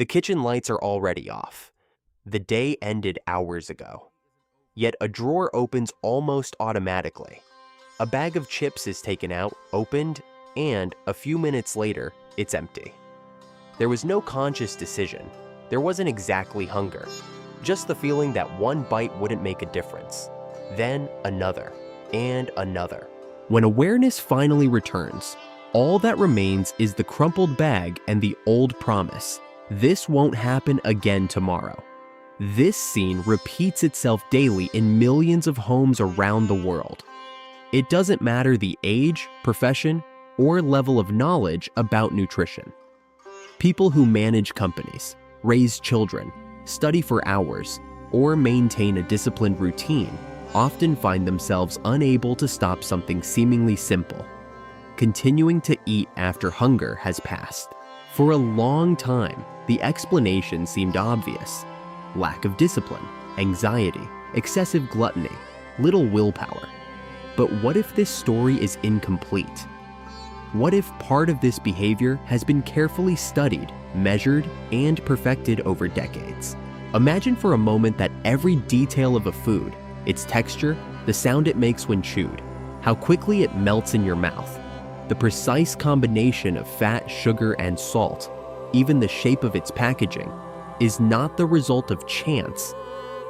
The kitchen lights are already off. The day ended hours ago. Yet a drawer opens almost automatically. A bag of chips is taken out, opened, and a few minutes later, it's empty. There was no conscious decision. There wasn't exactly hunger, just the feeling that one bite wouldn't make a difference. Then another, and another. When awareness finally returns, all that remains is the crumpled bag and the old promise: this won't happen again tomorrow. This scene repeats itself daily in millions of homes around the world. It doesn't matter the age, profession, or level of knowledge about nutrition. People who manage companies, raise children, study for hours, or maintain a disciplined routine often find themselves unable to stop something seemingly simple: continuing to eat after hunger has passed. For a long time, the explanation seemed obvious: lack of discipline, anxiety, excessive gluttony, little willpower. But what if this story is incomplete? What if part of this behavior has been carefully studied, measured, and perfected over decades? Imagine for a moment that every detail of a food, its texture, the sound it makes when chewed, how quickly it melts in your mouth, the precise combination of fat, sugar, and salt, even the shape of its packaging, is not the result of chance,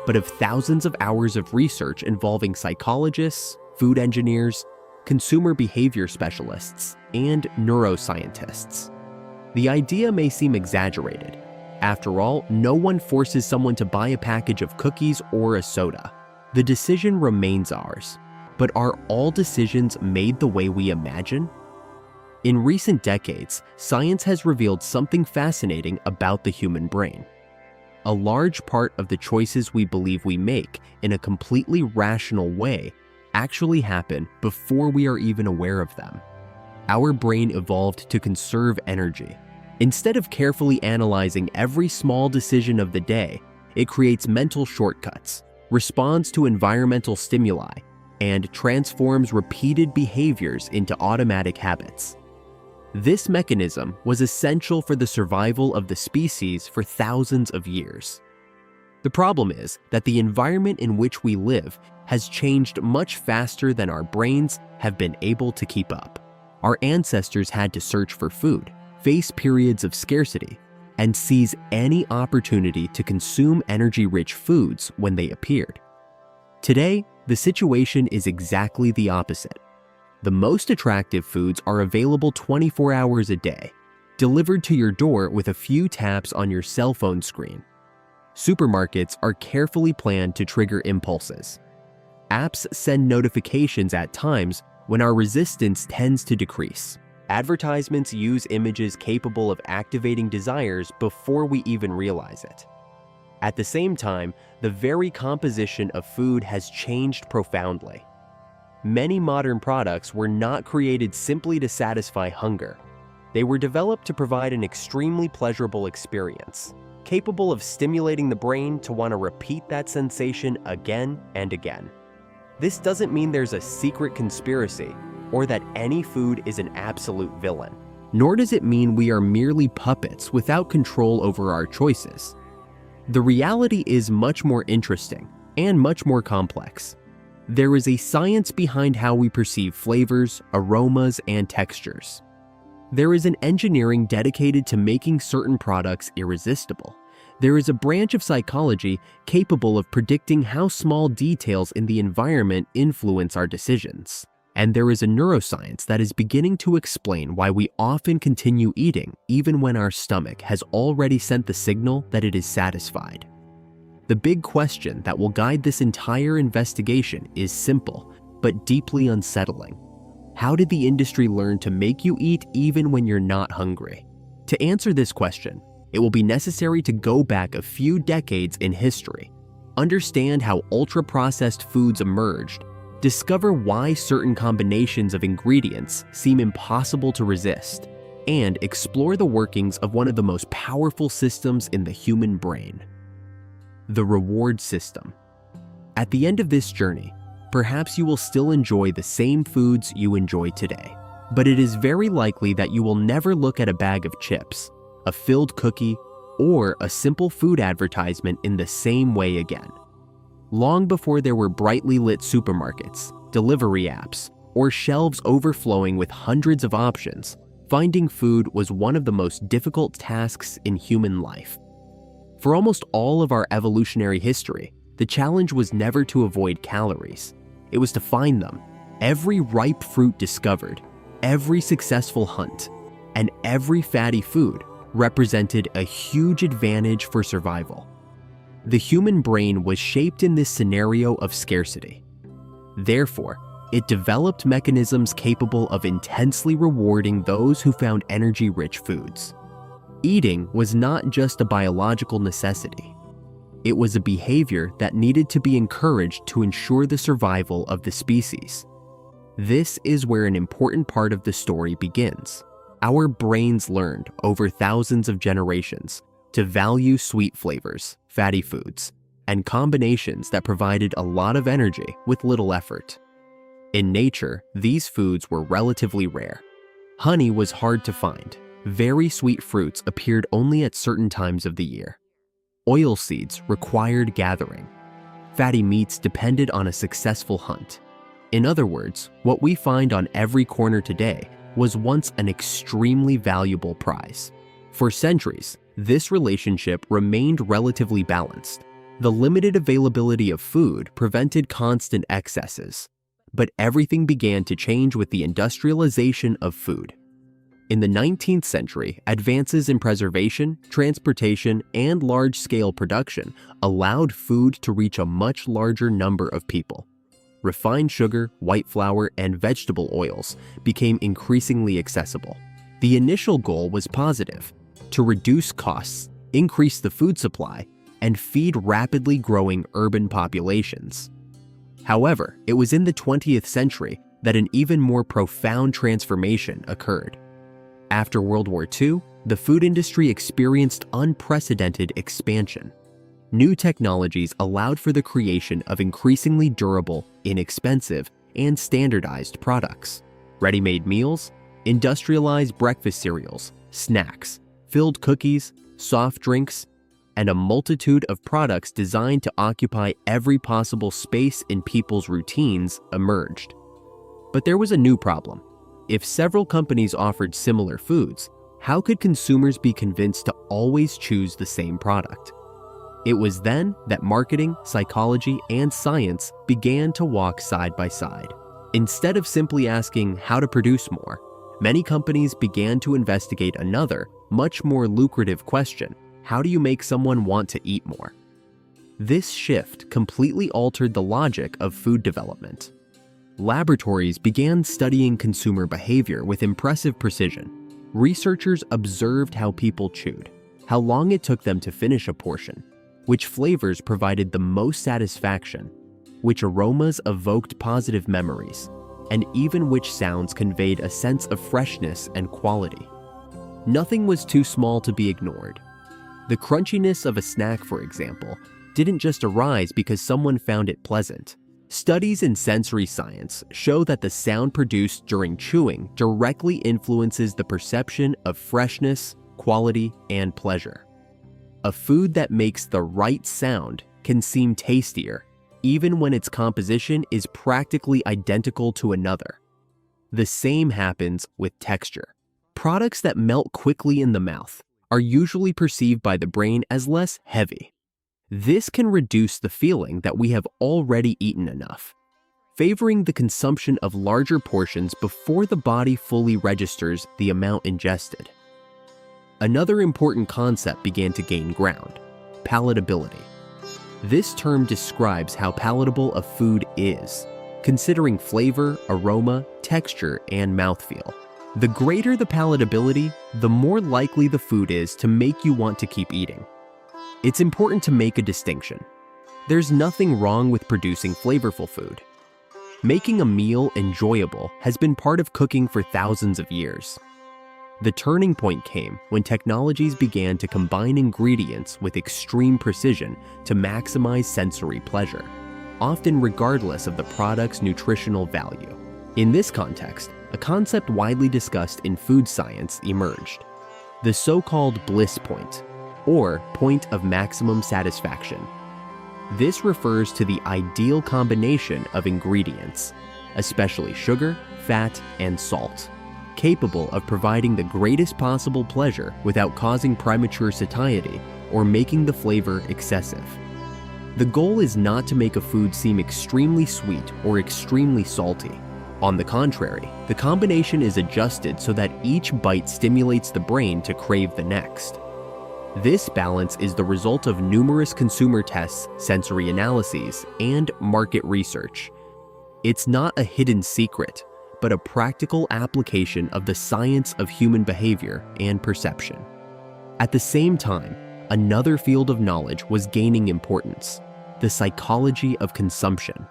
but of thousands of hours of research involving psychologists, food engineers, consumer behavior specialists, and neuroscientists. The idea may seem exaggerated. After all, no one forces someone to buy a package of cookies or a soda. The decision remains ours. But are all decisions made the way we imagine? In recent decades, science has revealed something fascinating about the human brain. A large part of the choices we believe we make in a completely rational way actually happen before we are even aware of them. Our brain evolved to conserve energy. Instead of carefully analyzing every small decision of the day, it creates mental shortcuts, responds to environmental stimuli, and transforms repeated behaviors into automatic habits. This mechanism was essential for the survival of the species for thousands of years. The problem is that the environment in which we live has changed much faster than our brains have been able to keep up. Our ancestors had to search for food, face periods of scarcity, and seize any opportunity to consume energy-rich foods when they appeared. Today, the situation is exactly the opposite. The most attractive foods are available 24 hours a day, delivered to your door with a few taps on your cell phone screen. Supermarkets are carefully planned to trigger impulses. Apps send notifications at times when our resistance tends to decrease. Advertisements use images capable of activating desires before we even realize it. At the same time, the very composition of food has changed profoundly. Many modern products were not created simply to satisfy hunger. They were developed to provide an extremely pleasurable experience, capable of stimulating the brain to want to repeat that sensation again and again. This doesn't mean there's a secret conspiracy or that any food is an absolute villain. Nor does it mean we are merely puppets without control over our choices. The reality is much more interesting and much more complex. There is a science behind how we perceive flavors, aromas, and textures. There is an engineering dedicated to making certain products irresistible. There is a branch of psychology capable of predicting how small details in the environment influence our decisions. And there is a neuroscience that is beginning to explain why we often continue eating even when our stomach has already sent the signal that it is satisfied. The big question that will guide this entire investigation is simple, but deeply unsettling. How did the industry learn to make you eat even when you're not hungry? To answer this question, it will be necessary to go back a few decades in history, understand how ultra-processed foods emerged, discover why certain combinations of ingredients seem impossible to resist, and explore the workings of one of the most powerful systems in the human brain: the reward system. At the end of this journey, perhaps you will still enjoy the same foods you enjoy today, but it is very likely that you will never look at a bag of chips, a filled cookie, or a simple food advertisement in the same way again. Long before there were brightly lit supermarkets, delivery apps, or shelves overflowing with hundreds of options, finding food was one of the most difficult tasks in human life. For almost all of our evolutionary history, the challenge was never to avoid calories. It was to find them. Every ripe fruit discovered, every successful hunt, and every fatty food represented a huge advantage for survival. The human brain was shaped in this scenario of scarcity. Therefore, it developed mechanisms capable of intensely rewarding those who found energy-rich foods. Eating was not just a biological necessity. It was a behavior that needed to be encouraged to ensure the survival of the species. This is where an important part of the story begins. Our brains learned over thousands of generations to value sweet flavors, fatty foods, and combinations that provided a lot of energy with little effort. In nature, these foods were relatively rare. Honey was hard to find. Very sweet fruits appeared only at certain times of the year. Oil seeds required gathering. Fatty meats depended on a successful hunt. In other words, what we find on every corner today was once an extremely valuable prize. For centuries, this relationship remained relatively balanced. The limited availability of food prevented constant excesses. But everything began to change with the industrialization of food. In the 19th century, advances in preservation, transportation, and large-scale production allowed food to reach a much larger number of people. Refined sugar, white flour, and vegetable oils became increasingly accessible. The initial goal was positive: to reduce costs, increase the food supply, and feed rapidly growing urban populations. However, it was in the 20th century that an even more profound transformation occurred. After World War II, the food industry experienced unprecedented expansion. New technologies allowed for the creation of increasingly durable, inexpensive, and standardized products. Ready-made meals, industrialized breakfast cereals, snacks, filled cookies, soft drinks, and a multitude of products designed to occupy every possible space in people's routines emerged. But there was a new problem. If several companies offered similar foods, how could consumers be convinced to always choose the same product? It was then that marketing, psychology, and science began to walk side by side. Instead of simply asking how to produce more, many companies began to investigate another, much more lucrative question: how do you make someone want to eat more? This shift completely altered the logic of food development. Laboratories began studying consumer behavior with impressive precision. Researchers observed how people chewed, how long it took them to finish a portion, which flavors provided the most satisfaction, which aromas evoked positive memories, and even which sounds conveyed a sense of freshness and quality. Nothing was too small to be ignored. The crunchiness of a snack, for example, didn't just arise because someone found it pleasant. Studies in sensory science show that the sound produced during chewing directly influences the perception of freshness, quality, and pleasure. A food that makes the right sound can seem tastier, even when its composition is practically identical to another. The same happens with texture. Products that melt quickly in the mouth are usually perceived by the brain as less heavy. This can reduce the feeling that we have already eaten enough, favoring the consumption of larger portions before the body fully registers the amount ingested. Another important concept began to gain ground: palatability. This term describes how palatable a food is, considering flavor, aroma, texture, and mouthfeel. The greater the palatability, the more likely the food is to make you want to keep eating. It's important to make a distinction. There's nothing wrong with producing flavorful food. Making a meal enjoyable has been part of cooking for thousands of years. The turning point came when technologies began to combine ingredients with extreme precision to maximize sensory pleasure, often regardless of the product's nutritional value. In this context, a concept widely discussed in food science emerged: the so-called bliss point, or point of maximum satisfaction. This refers to the ideal combination of ingredients, especially sugar, fat, and salt, capable of providing the greatest possible pleasure without causing premature satiety or making the flavor excessive. The goal is not to make a food seem extremely sweet or extremely salty. On the contrary, the combination is adjusted so that each bite stimulates the brain to crave the next. This balance is the result of numerous consumer tests, sensory analyses, and market research. It's not a hidden secret, but a practical application of the science of human behavior and perception. At the same time, another field of knowledge was gaining importance: the psychology of consumption.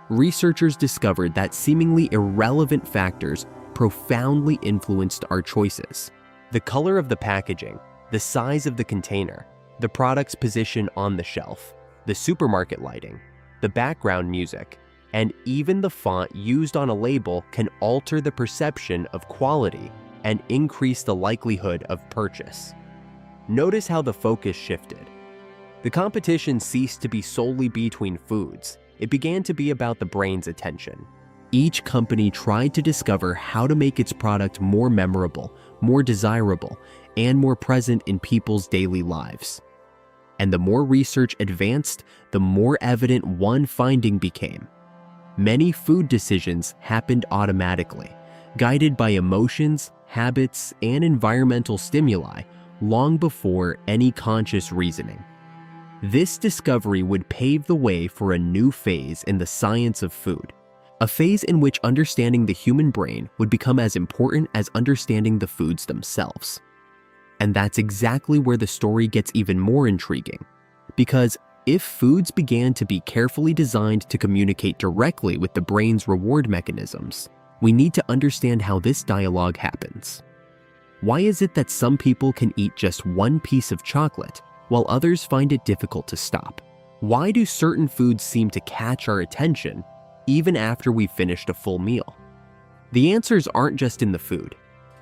Researchers discovered that seemingly irrelevant factors profoundly influenced our choices. The color of the packaging, the size of the container, the product's position on the shelf, the supermarket lighting, the background music, and even the font used on a label can alter the perception of quality and increase the likelihood of purchase. Notice how the focus shifted. The competition ceased to be solely between foods. It began to be about the brain's attention. Each company tried to discover how to make its product more memorable, more desirable, and more present in people's daily lives. And the more research advanced, the more evident one finding became. Many food decisions happened automatically, guided by emotions, habits, and environmental stimuli long before any conscious reasoning. This discovery would pave the way for a new phase in the science of food, a phase in which understanding the human brain would become as important as understanding the foods themselves. And that's exactly where the story gets even more intriguing, because if foods began to be carefully designed to communicate directly with the brain's reward mechanisms, we need to understand how this dialogue happens. Why is it that some people can eat just one piece of chocolate, while others find it difficult to stop? Why do certain foods seem to catch our attention even after we've finished a full meal? The answers aren't just in the food.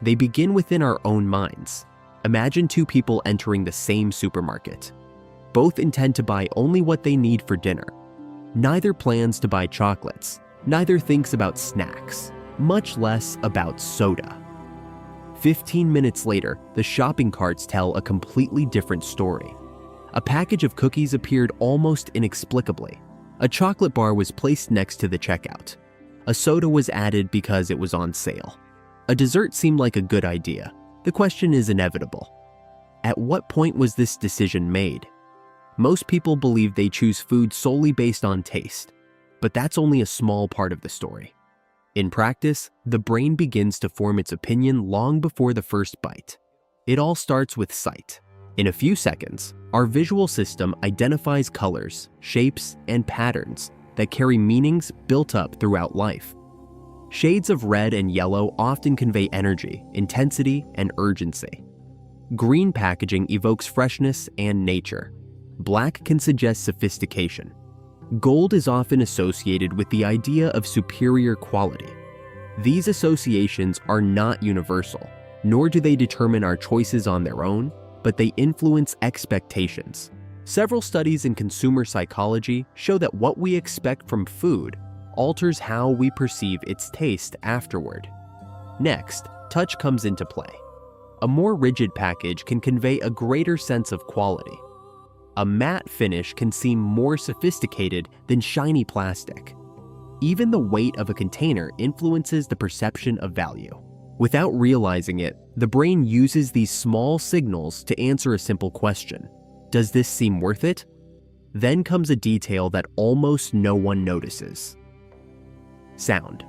They begin within our own minds. Imagine two people entering the same supermarket. Both intend to buy only what they need for dinner. Neither plans to buy chocolates. Neither thinks about snacks, much less about soda. 15 minutes later, the shopping carts tell a completely different story. A package of cookies appeared almost inexplicably. A chocolate bar was placed next to the checkout. A soda was added because it was on sale. A dessert seemed like a good idea. The question is inevitable. At what point was this decision made? Most people believe they choose food solely based on taste, but that's only a small part of the story. In practice, the brain begins to form its opinion long before the first bite. It all starts with sight. In a few seconds, our visual system identifies colors, shapes, and patterns that carry meanings built up throughout life. Shades of red and yellow often convey energy, intensity, and urgency. Green packaging evokes freshness and nature. Black can suggest sophistication. Gold is often associated with the idea of superior quality. These associations are not universal, nor do they determine our choices on their own, but they influence expectations. Several studies in consumer psychology show that what we expect from food alters how we perceive its taste afterward. Next, touch comes into play. A more rigid package can convey a greater sense of quality. A matte finish can seem more sophisticated than shiny plastic. Even the weight of a container influences the perception of value. Without realizing it, the brain uses these small signals to answer a simple question. Does this seem worth it? Then comes a detail that almost no one notices. Sound.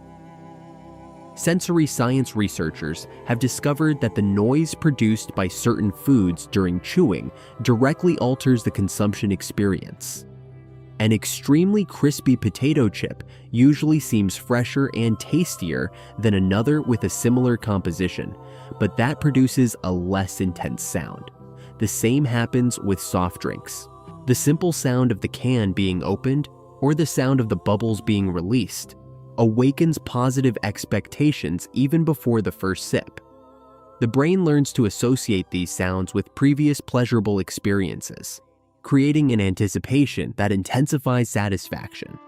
Sensory science researchers have discovered that the noise produced by certain foods during chewing directly alters the consumption experience. An extremely crispy potato chip usually seems fresher and tastier than another with a similar composition, but that produces a less intense sound. The same happens with soft drinks. The simple sound of the can being opened or the sound of the bubbles being released awakens positive expectations even before the first sip. The brain learns to associate these sounds with previous pleasurable experiences, creating an anticipation that intensifies satisfaction.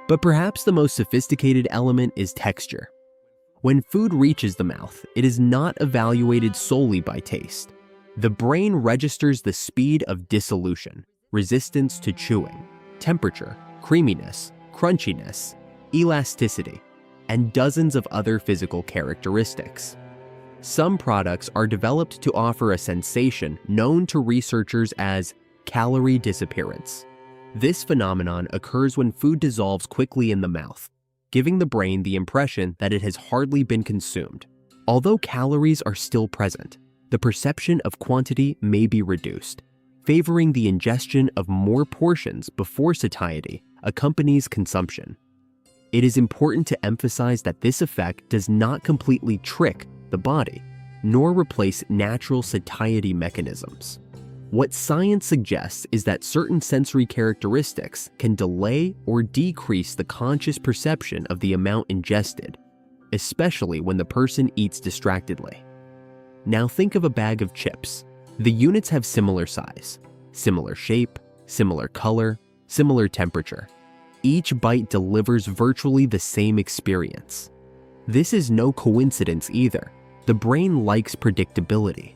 But perhaps the most sophisticated element is texture. When food reaches the mouth, it is not evaluated solely by taste. The brain registers the speed of dissolution, resistance to chewing, temperature, creaminess, crunchiness, elasticity, and dozens of other physical characteristics. Some products are developed to offer a sensation known to researchers as calorie disappearance. This phenomenon occurs when food dissolves quickly in the mouth, giving the brain the impression that it has hardly been consumed. Although calories are still present, the perception of quantity may be reduced, favoring the ingestion of more portions before satiety accompanies consumption. It is important to emphasize that this effect does not completely trick the body, nor replace natural satiety mechanisms. What science suggests is that certain sensory characteristics can delay or decrease the conscious perception of the amount ingested, especially when the person eats distractedly. Now think of a bag of chips. The units have similar size, similar shape, similar color, similar temperature. Each bite delivers virtually the same experience. This is no coincidence either. The brain likes predictability.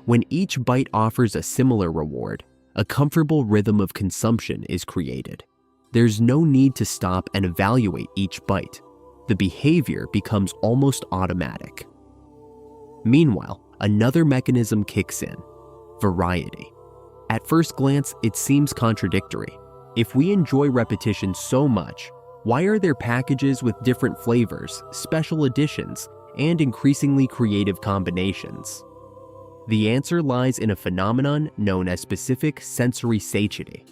When each bite offers a similar reward, a comfortable rhythm of consumption is created. There's no need to stop and evaluate each bite. The behavior becomes almost automatic. Meanwhile, another mechanism kicks in: variety. At first glance, it seems contradictory. If we enjoy repetition so much, why are there packages with different flavors, special editions, and increasingly creative combinations? The answer lies in a phenomenon known as specific sensory satiety.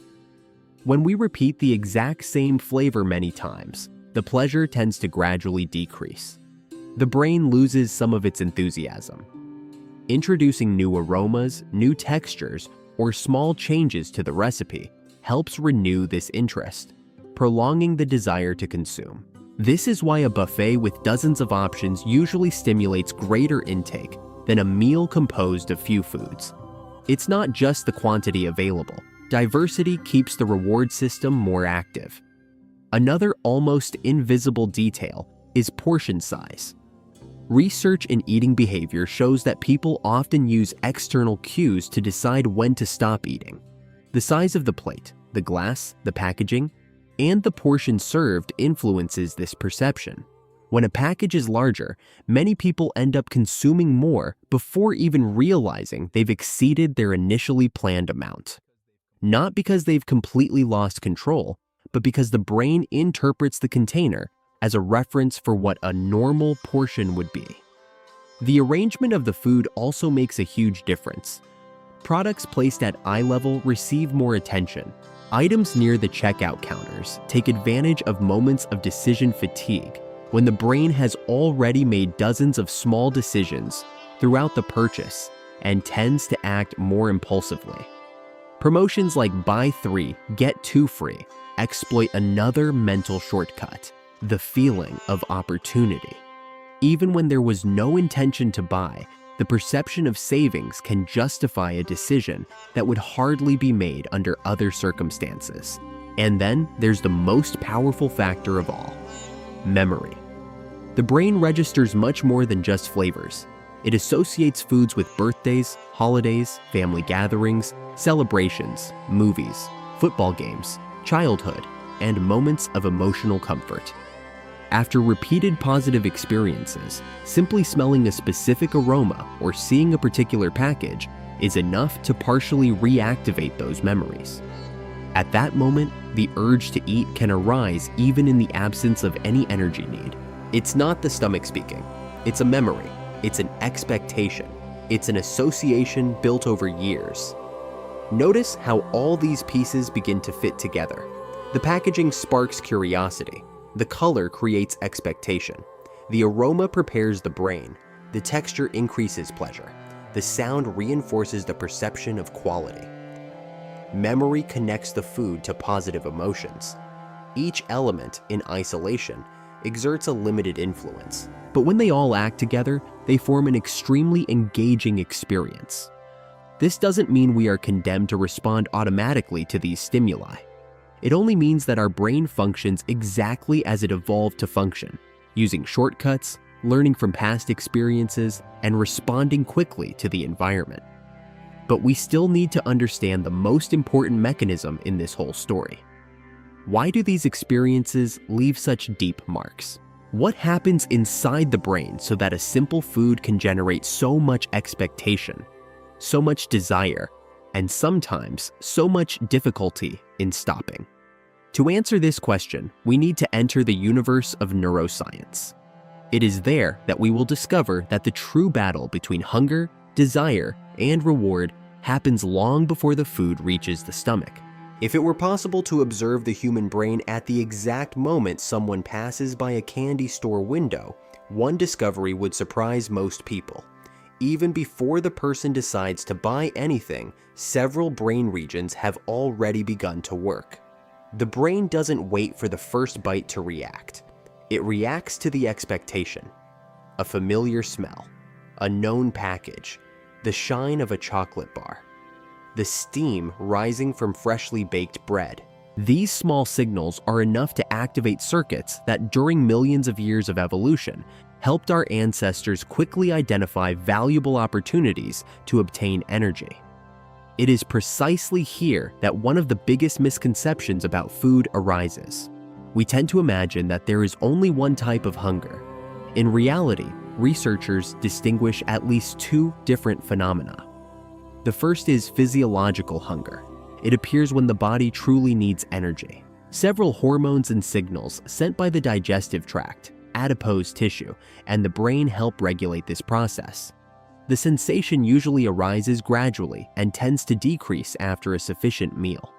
When we repeat the exact same flavor many times, the pleasure tends to gradually decrease. The brain loses some of its enthusiasm. Introducing new aromas, new textures, or small changes to the recipe helps renew this interest, prolonging the desire to consume. This is why a buffet with dozens of options usually stimulates greater intake than a meal composed of few foods. It's not just the quantity available. Diversity keeps the reward system more active. Another almost invisible detail is portion size. Research in eating behavior shows that people often use external cues to decide when to stop eating. The size of the plate, the glass, the packaging, and the portion served influences this perception. When a package is larger, many people end up consuming more before even realizing they've exceeded their initially planned amount. Not because they've completely lost control, but because the brain interprets the container as a reference for what a normal portion would be. The arrangement of the food also makes a huge difference. Products placed at eye level receive more attention. Items near the checkout counters take advantage of moments of decision fatigue when the brain has already made dozens of small decisions throughout the purchase and tends to act more impulsively. Promotions like buy 3, get 2 free exploit another mental shortcut: the feeling of opportunity. Even when there was no intention to buy, the perception of savings can justify a decision that would hardly be made under other circumstances. And then there's the most powerful factor of all: memory. The brain registers much more than just flavors. It associates foods with birthdays, holidays, family gatherings, celebrations, movies, football games, childhood, and moments of emotional comfort. After repeated positive experiences, simply smelling a specific aroma or seeing a particular package is enough to partially reactivate those memories. At that moment, the urge to eat can arise even in the absence of any energy need. It's not the stomach speaking. It's a memory. It's an expectation. It's an association built over years. Notice how all these pieces begin to fit together. The packaging sparks curiosity. The color creates expectation. The aroma prepares the brain. The texture increases pleasure. The sound reinforces the perception of quality. Memory connects the food to positive emotions. Each element in isolation exerts a limited influence. But when they all act together, they form an extremely engaging experience. This doesn't mean we are condemned to respond automatically to these stimuli. It only means that our brain functions exactly as it evolved to function, using shortcuts, learning from past experiences, and responding quickly to the environment. But we still need to understand the most important mechanism in this whole story. Why do these experiences leave such deep marks? What happens inside the brain so that a simple food can generate so much expectation, so much desire, and sometimes so much difficulty in stopping? To answer this question, we need to enter the universe of neuroscience. It is there that we will discover that the true battle between hunger, desire, and reward happens long before the food reaches the stomach. If it were possible to observe the human brain at the exact moment someone passes by a candy store window, one discovery would surprise most people. Even before the person decides to buy anything, several brain regions have already begun to work. The brain doesn't wait for the first bite to react. It reacts to the expectation. A familiar smell, a known package, the shine of a chocolate bar, the steam rising from freshly baked bread. These small signals are enough to activate circuits that during millions of years of evolution helped our ancestors quickly identify valuable opportunities to obtain energy. It is precisely here that one of the biggest misconceptions about food arises. We tend to imagine that there is only one type of hunger. In reality, researchers distinguish at least two different phenomena. The first is physiological hunger. It appears when the body truly needs energy. Several hormones and signals sent by the digestive tract, adipose tissue, and the brain help regulate this process. The sensation usually arises gradually and tends to decrease after a sufficient meal.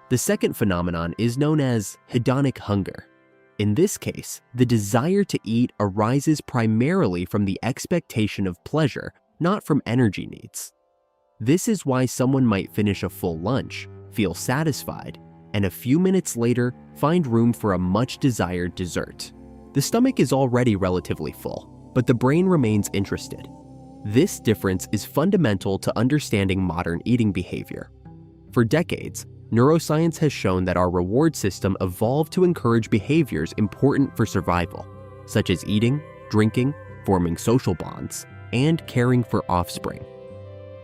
The second phenomenon is known as hedonic hunger. In this case, the desire to eat arises primarily from the expectation of pleasure, not from energy needs. This is why someone might finish a full lunch, feel satisfied, and a few minutes later find room for a much-desired dessert. The stomach is already relatively full, but the brain remains interested. This difference is fundamental to understanding modern eating behavior. For decades, neuroscience has shown that our reward system evolved to encourage behaviors important for survival, such as eating, drinking, forming social bonds, and caring for offspring.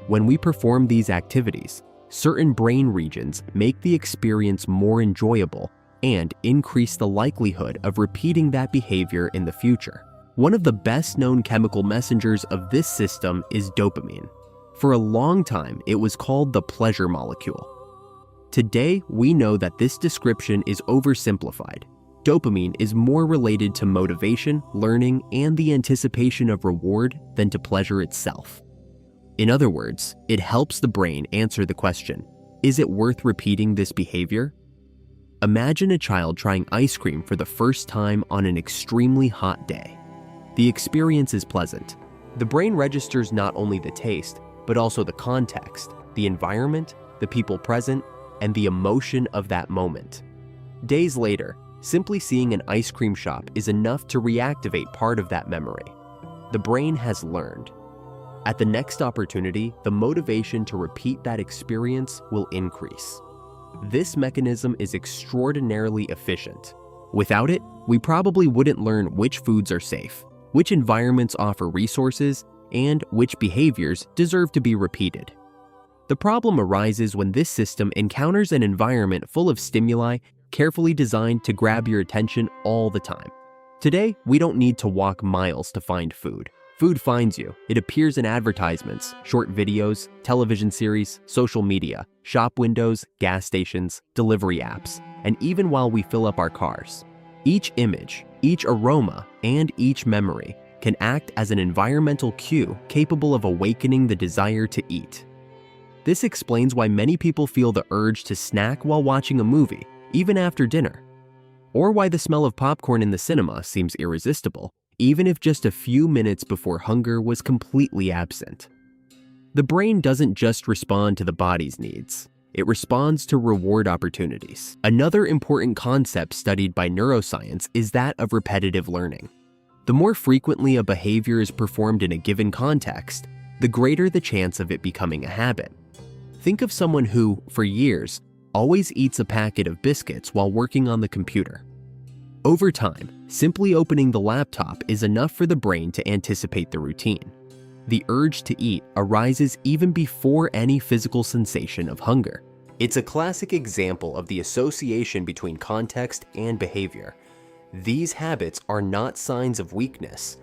When we perform these activities, certain brain regions make the experience more enjoyable and increase the likelihood of repeating that behavior in the future. One of the best-known chemical messengers of this system is dopamine. For a long time, it was called the pleasure molecule. Today, we know that this description is oversimplified. Dopamine is more related to motivation, learning, and the anticipation of reward than to pleasure itself. In other words, it helps the brain answer the question, is it worth repeating this behavior? Imagine a child trying ice cream for the first time on an extremely hot day. The experience is pleasant. The brain registers not only the taste, but also the context, the environment, the people present, and the emotion of that moment. Days later, simply seeing an ice cream shop is enough to reactivate part of that memory. The brain has learned. At the next opportunity, the motivation to repeat that experience will increase. This mechanism is extraordinarily efficient. Without it, we probably wouldn't learn which foods are safe, which environments offer resources, and which behaviors deserve to be repeated. The problem arises when this system encounters an environment full of stimuli carefully designed to grab your attention all the time. Today, we don't need to walk miles to find food. Food finds you. It appears in advertisements, short videos, television series, social media, shop windows, gas stations, delivery apps, and even while we fill up our cars. Each image, each aroma, and each memory can act as an environmental cue capable of awakening the desire to eat. This explains why many people feel the urge to snack while watching a movie, even after dinner, or why the smell of popcorn in the cinema seems irresistible, even if just a few minutes before hunger was completely absent. The brain doesn't just respond to the body's needs. It responds to reward opportunities. Another important concept studied by neuroscience is that of repetitive learning. The more frequently a behavior is performed in a given context, the greater the chance of it becoming a habit. Think of someone who, for years, always eats a packet of biscuits while working on the computer. Over time, simply opening the laptop is enough for the brain to anticipate the routine. The urge to eat arises even before any physical sensation of hunger. It's a classic example of the association between context and behavior. These habits are not signs of weakness.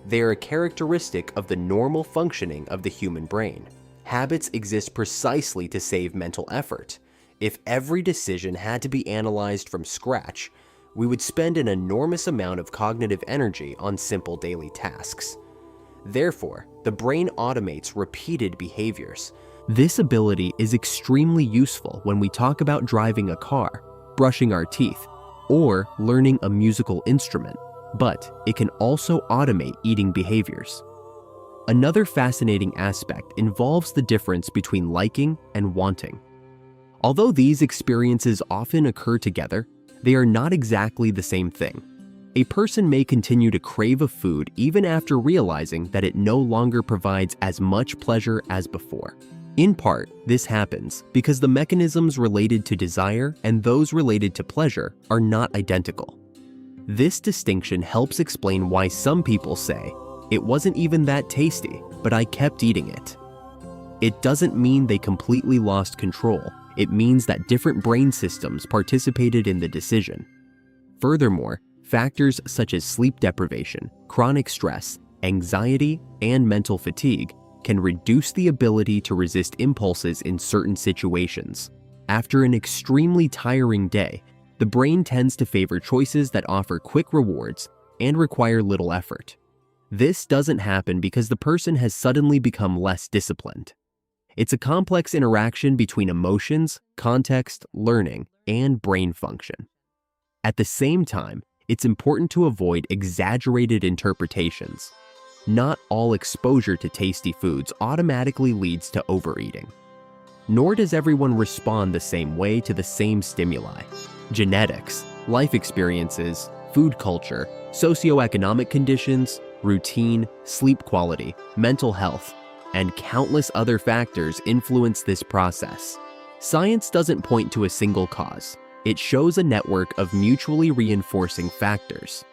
They are a characteristic of the normal functioning of the human brain. Habits exist precisely to save mental effort. If every decision had to be analyzed from scratch, we would spend an enormous amount of cognitive energy on simple daily tasks. Therefore, the brain automates repeated behaviors. This ability is extremely useful when we talk about driving a car, brushing our teeth, or learning a musical instrument, but it can also automate eating behaviors. Another fascinating aspect involves the difference between liking and wanting. Although these experiences often occur together, they are not exactly the same thing. A person may continue to crave a food even after realizing that it no longer provides as much pleasure as before. In part, this happens because the mechanisms related to desire and those related to pleasure are not identical. This distinction helps explain why some people say, "It wasn't even that tasty, but I kept eating it." It doesn't mean they completely lost control. It means that different brain systems participated in the decision. Furthermore, factors such as sleep deprivation, chronic stress, anxiety, and mental fatigue can reduce the ability to resist impulses in certain situations. After an extremely tiring day, the brain tends to favor choices that offer quick rewards and require little effort. This doesn't happen because the person has suddenly become less disciplined. It's a complex interaction between emotions, context, learning, and brain function. At the same time, it's important to avoid exaggerated interpretations. Not all exposure to tasty foods automatically leads to overeating. Nor does everyone respond the same way to the same stimuli. Genetics, life experiences, food culture, socioeconomic conditions, routine, sleep quality, mental health, and countless other factors influence this process. Science doesn't point to a single cause. It shows a network of mutually reinforcing factors.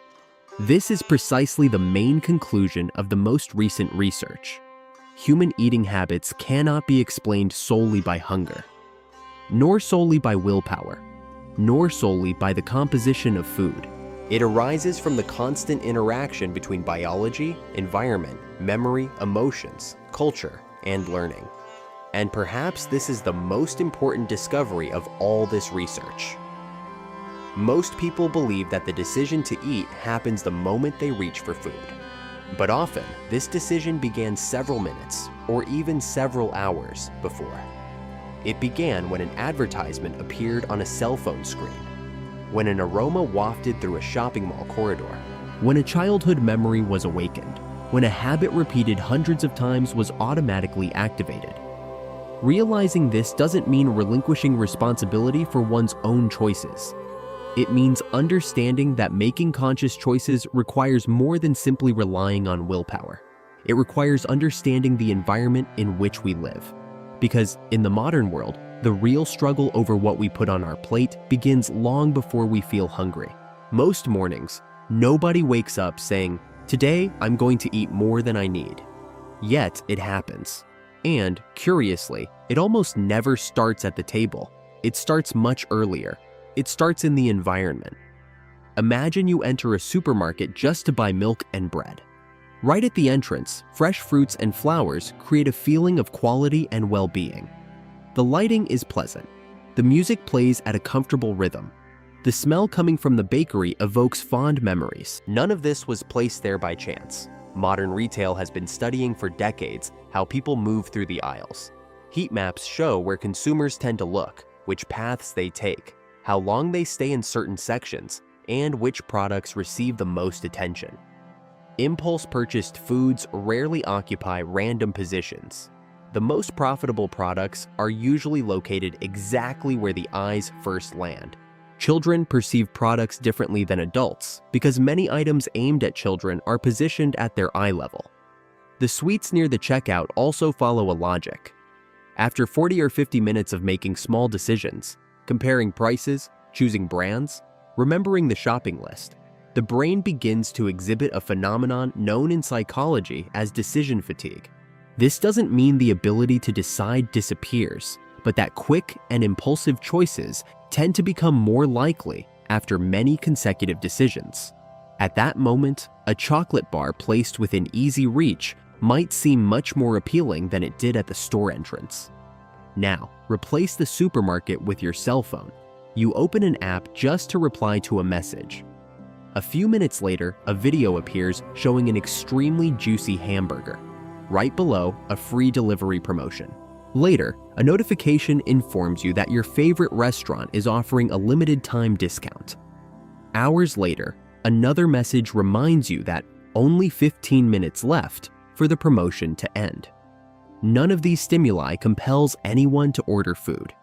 This is precisely the main conclusion of the most recent research. Human eating habits cannot be explained solely by hunger, nor solely by willpower, nor solely by the composition of food. It arises from the constant interaction between biology, environment, memory, emotions, culture, and learning. And perhaps this is the most important discovery of all this research. Most people believe that the decision to eat happens the moment they reach for food. But often, this decision began several minutes or even several hours before. It began when an advertisement appeared on a cell phone screen, when an aroma wafted through a shopping mall corridor, when a childhood memory was awakened, when a habit repeated hundreds of times was automatically activated. Realizing this doesn't mean relinquishing responsibility for one's own choices. It means understanding that making conscious choices requires more than simply relying on willpower. It requires understanding the environment in which we live. Because in the modern world, the real struggle over what we put on our plate begins long before we feel hungry. Most mornings, nobody wakes up saying, "Today, I'm going to eat more than I need." Yet, it happens. And, curiously, it almost never starts at the table. It starts much earlier. It starts in the environment. Imagine you enter a supermarket just to buy milk and bread. Right at the entrance, fresh fruits and flowers create a feeling of quality and well-being. The lighting is pleasant. The music plays at a comfortable rhythm. The smell coming from the bakery evokes fond memories. None of this was placed there by chance. Modern retail has been studying for decades how people move through the aisles. Heat maps show where consumers tend to look, which paths they take, how long they stay in certain sections, and which products receive the most attention. Impulse-purchased foods rarely occupy random positions. The most profitable products are usually located exactly where the eyes first land. Children perceive products differently than adults because many items aimed at children are positioned at their eye level. The sweets near the checkout also follow a logic. After 40 or 50 minutes of making small decisions, comparing prices, choosing brands, remembering the shopping list, the brain begins to exhibit a phenomenon known in psychology as decision fatigue. This doesn't mean the ability to decide disappears, but that quick and impulsive choices tend to become more likely after many consecutive decisions. At that moment, a chocolate bar placed within easy reach might seem much more appealing than it did at the store entrance. Now, replace the supermarket with your cell phone. You open an app just to reply to a message. A few minutes later, a video appears showing an extremely juicy hamburger. Right below, a free delivery promotion. Later, a notification informs you that your favorite restaurant is offering a limited time discount. Hours later, another message reminds you that only 15 minutes left for the promotion to end. None of these stimuli compels anyone to order food.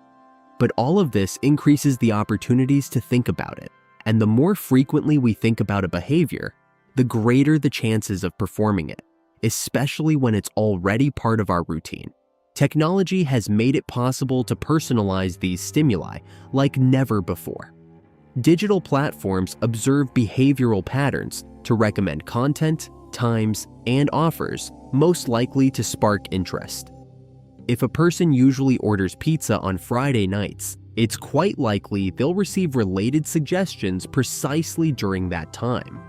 But all of this increases the opportunities to think about it, and the more frequently we think about a behavior, the greater the chances of performing it, especially when it's already part of our routine. Technology has made it possible to personalize these stimuli like never before. Digital platforms observe behavioral patterns to recommend content, times, and offers most likely to spark interest. If a person usually orders pizza on Friday nights, it's quite likely they'll receive related suggestions precisely during that time.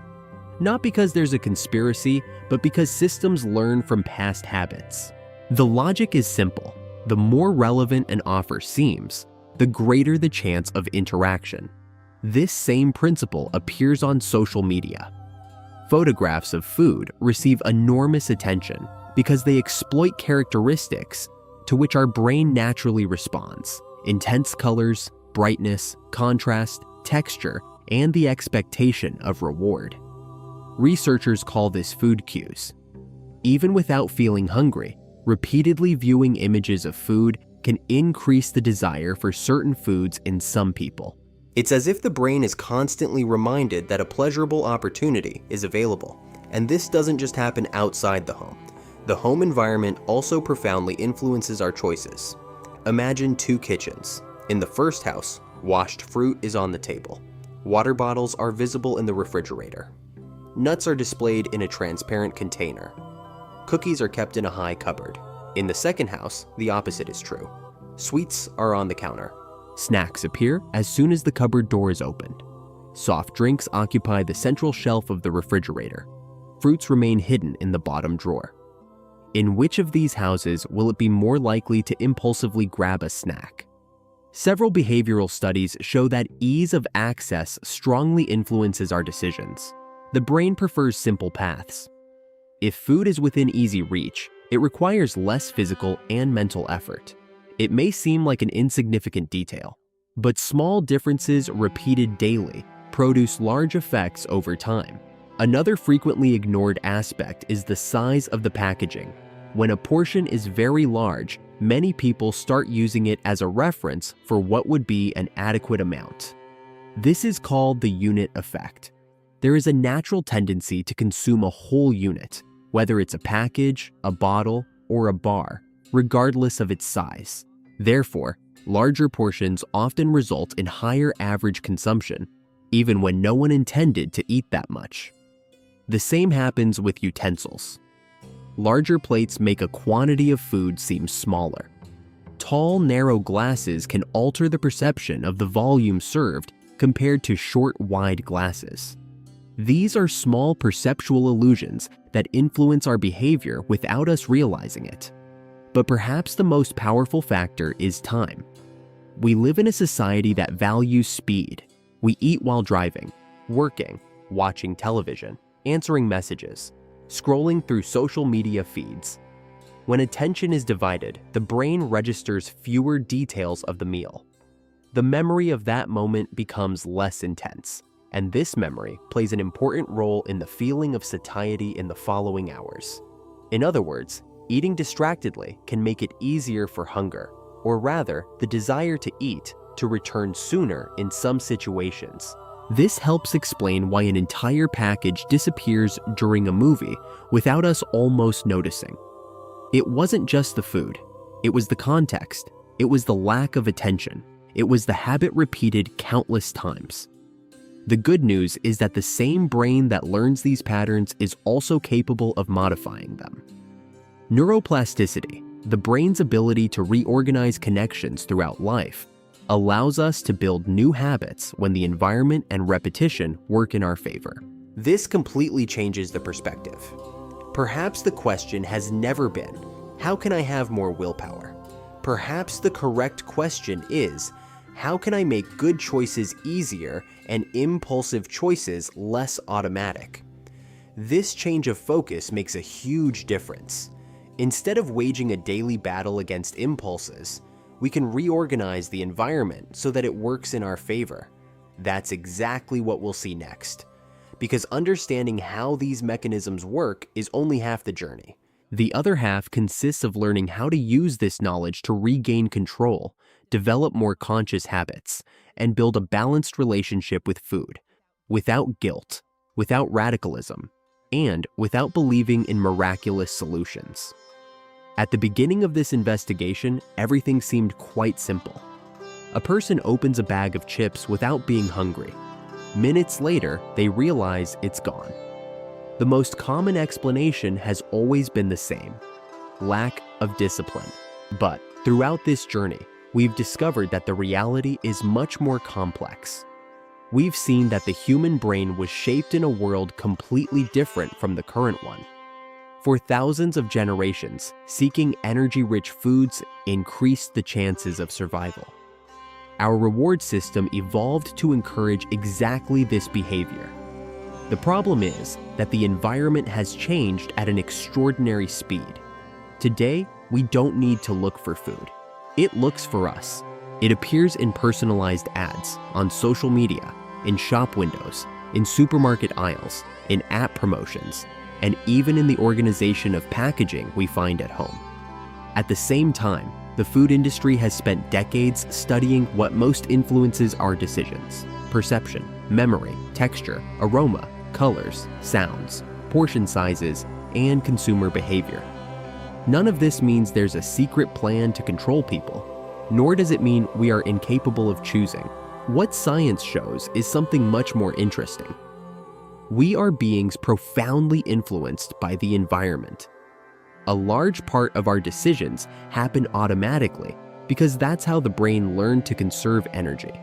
Not because there's a conspiracy, but because systems learn from past habits. The logic is simple. The more relevant an offer seems, the greater the chance of interaction. This same principle appears on social media. Photographs of food receive enormous attention because they exploit characteristics to which our brain naturally responds: intense colors, brightness, contrast, texture, and the expectation of reward. Researchers call this food cues. Even without feeling hungry, repeatedly viewing images of food can increase the desire for certain foods in some people. It's as if the brain is constantly reminded that a pleasurable opportunity is available, and this doesn't just happen outside the home. The home environment also profoundly influences our choices. Imagine two kitchens. In the first house, washed fruit is on the table. Water bottles are visible in the refrigerator. Nuts are displayed in a transparent container. Cookies are kept in a high cupboard. In the second house, the opposite is true. Sweets are on the counter. Snacks appear as soon as the cupboard door is opened. Soft drinks occupy the central shelf of the refrigerator. Fruits remain hidden in the bottom drawer. In which of these houses will it be more likely to impulsively grab a snack? Several behavioral studies show that ease of access strongly influences our decisions. The brain prefers simple paths. If food is within easy reach, it requires less physical and mental effort. It may seem like an insignificant detail, but small differences repeated daily produce large effects over time. Another frequently ignored aspect is the size of the packaging. When a portion is very large, many people start using it as a reference for what would be an adequate amount. This is called the unit effect. There is a natural tendency to consume a whole unit, whether it's a package, a bottle, or a bar, regardless of its size. Therefore, larger portions often result in higher average consumption, even when no one intended to eat that much. The same happens with utensils. Larger plates make a quantity of food seem smaller. Tall, narrow glasses can alter the perception of the volume served compared to short, wide glasses. These are small perceptual illusions that influence our behavior without us realizing it. But perhaps the most powerful factor is time. We live in a society that values speed. We eat while driving, working, watching television, answering messages, scrolling through social media feeds. When attention is divided, the brain registers fewer details of the meal. The memory of that moment becomes less intense, and this memory plays an important role in the feeling of satiety in the following hours. In other words, Eating distractedly can make it easier for hunger, or rather, the desire to eat, to return sooner in some situations. This helps explain why an entire package disappears during a movie without us almost noticing. It wasn't just the food. It was the context. It was the lack of attention. It was the habit repeated countless times. The good news is that the same brain that learns these patterns is also capable of modifying them. Neuroplasticity, the brain's ability to reorganize connections throughout life, allows us to build new habits when the environment and repetition work in our favor. This completely changes the perspective. Perhaps the question has never been, how can I have more willpower? Perhaps the correct question is, how can I make good choices easier and impulsive choices less automatic? This change of focus makes a huge difference. Instead of waging a daily battle against impulses, we can reorganize the environment so that it works in our favor. That's exactly what we'll see next. Because understanding how these mechanisms work is only half the journey. The other half consists of learning how to use this knowledge to regain control, develop more conscious habits, and build a balanced relationship with food, without guilt, without radicalism, and without believing in miraculous solutions. At the beginning of this investigation, everything seemed quite simple. A person opens a bag of chips without being hungry. Minutes later, they realize it's gone. The most common explanation has always been the same: lack of discipline. But throughout this journey, we've discovered that the reality is much more complex. We've seen that the human brain was shaped in a world completely different from the current one. For thousands of generations, seeking energy-rich foods increased the chances of survival. Our reward system evolved to encourage exactly this behavior. The problem is that the environment has changed at an extraordinary speed. Today, we don't need to look for food. It looks for us. It appears in personalized ads, on social media, in shop windows, in supermarket aisles, in app promotions, and even in the organization of packaging we find at home. At the same time, the food industry has spent decades studying what most influences our decisions: perception, memory, texture, aroma, colors, sounds, portion sizes, and consumer behavior. None of this means there's a secret plan to control people, nor does it mean we are incapable of choosing. What science shows is something much more interesting. We are beings profoundly influenced by the environment. A large part of our decisions happen automatically because that's how the brain learned to conserve energy.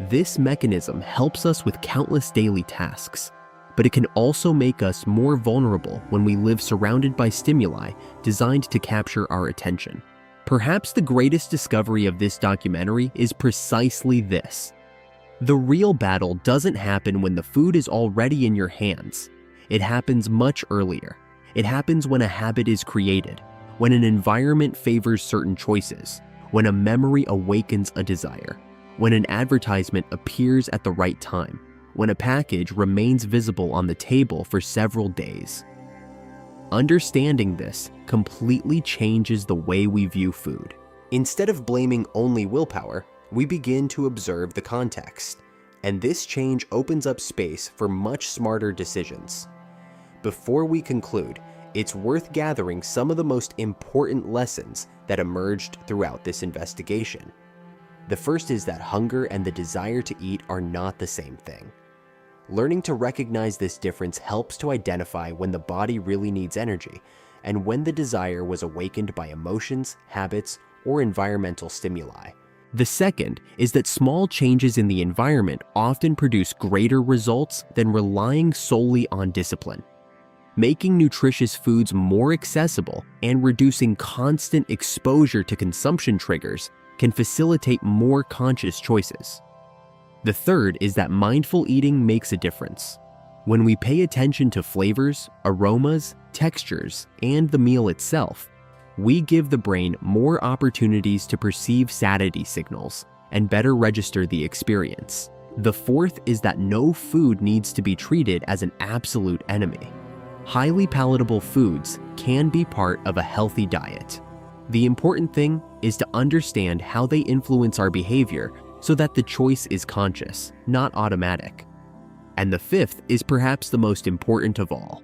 This mechanism helps us with countless daily tasks, but it can also make us more vulnerable when we live surrounded by stimuli designed to capture our attention. Perhaps the greatest discovery of this documentary is precisely this. The real battle doesn't happen when the food is already in your hands. It happens much earlier. It happens when a habit is created, when an environment favors certain choices, when a memory awakens a desire, when an advertisement appears at the right time, when a package remains visible on the table for several days. Understanding this completely changes the way we view food. Instead of blaming only willpower, we begin to observe the context, and this change opens up space for much smarter decisions. Before we conclude, it's worth gathering some of the most important lessons that emerged throughout this investigation. The first is that hunger and the desire to eat are not the same thing. Learning to recognize this difference helps to identify when the body really needs energy and when the desire was awakened by emotions, habits, or environmental stimuli. The second is that small changes in the environment often produce greater results than relying solely on discipline. Making nutritious foods more accessible and reducing constant exposure to consumption triggers can facilitate more conscious choices. The third is that mindful eating makes a difference. When we pay attention to flavors, aromas, textures, and the meal itself, we give the brain more opportunities to perceive satiety signals and better register the experience. The fourth is that no food needs to be treated as an absolute enemy. Highly palatable foods can be part of a healthy diet. The important thing is to understand how they influence our behavior so that the choice is conscious, not automatic. And the fifth is perhaps the most important of all.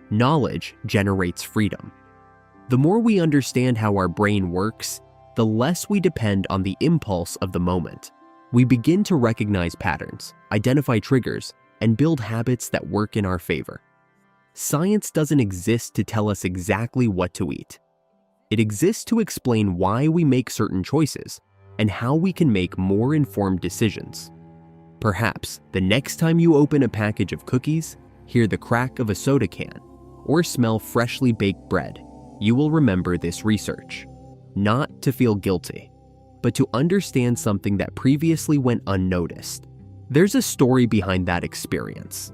Knowledge generates freedom. The more we understand how our brain works, the less we depend on the impulse of the moment. We begin to recognize patterns, identify triggers, and build habits that work in our favor. Science doesn't exist to tell us exactly what to eat. It exists to explain why we make certain choices and how we can make more informed decisions. Perhaps the next time you open a package of cookies, hear the crack of a soda can, or smell freshly baked bread, you will remember this research. Not to feel guilty, but to understand something that previously went unnoticed. There's a story behind that experience.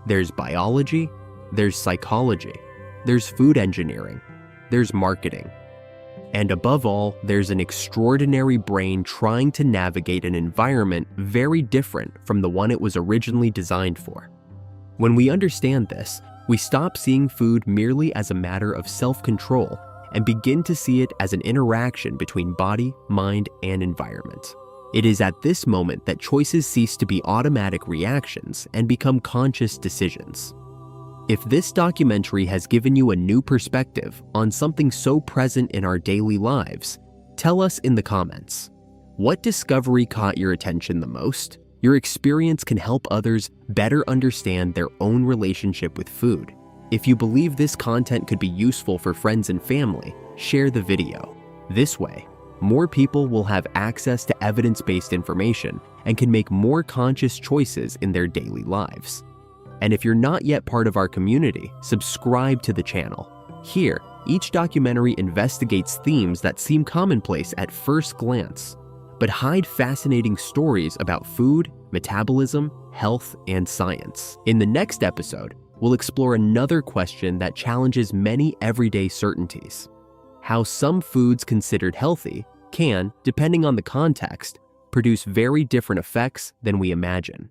There's biology, there's psychology, there's food engineering, there's marketing. And above all, there's an extraordinary brain trying to navigate an environment very different from the one it was originally designed for. When we understand this, we stop seeing food merely as a matter of self-control and begin to see it as an interaction between body, mind, and environment. It is at this moment that choices cease to be automatic reactions and become conscious decisions. If this documentary has given you a new perspective on something so present in our daily lives, tell us in the comments. What discovery caught your attention the most? Your experience can help others better understand their own relationship with food. If you believe this content could be useful for friends and family, share the video. This way, more people will have access to evidence-based information and can make more conscious choices in their daily lives. And if you're not yet part of our community, subscribe to the channel. Here, each documentary investigates themes that seem commonplace at first glance, but hide fascinating stories about food, metabolism, health, and science. In the next episode, we'll explore another question that challenges many everyday certainties: how some foods considered healthy can, depending on the context, produce very different effects than we imagine.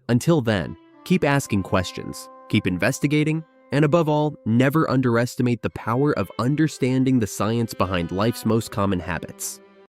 Until then, keep asking questions, keep investigating, and above all, never underestimate the power of understanding the science behind life's most common habits.